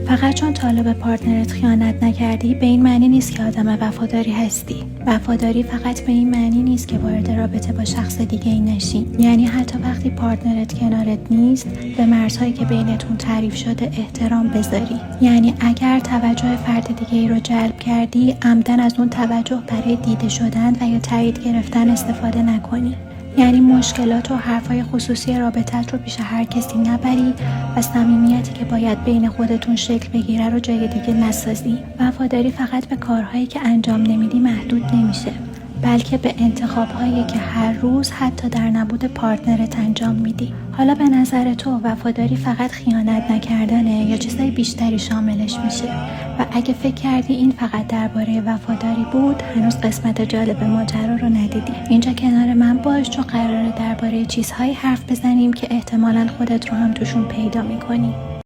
فقط چون تا حالا به پارتنرت خیانت نکردی به این معنی نیست که آدم وفاداری هستی. وفاداری فقط به این معنی نیست که وارد رابطه با شخص دیگه ای نشی. یعنی حتی وقتی پارتنرت کنارت نیست به مرزهایی که بینتون تعریف شده احترام بذاری. یعنی اگر توجه فرد دیگه ای رو جلب کردی عمدن از اون توجه برای دیده شدن و یا تایید گرفتن استفاده نکنی. یعنی مشکلات و حرفای خصوصی رابطت رو پیش هر کسی نبری و صمیمیتی که باید بین خودتون شکل بگیره رو جای دیگه نسازی. وفاداری فقط به کارهایی که انجام نمیدی محدود نمیشه، بلکه به انتخابهایی که هر روز حتی در نبود پارتنرت انجام میدی. حالا به نظر تو وفاداری فقط خیانت نکردنه یا چیزای بیشتری شاملش میشه؟ و اگه فکر کردی این فقط درباره وفاداری بود هنوز قسمت جالب ماجرا رو ندیدی. اینجا کنار من باش چون قراره درباره چیزهایی حرف بزنیم که احتمالاً خودت رو هم توشون پیدا میکنی.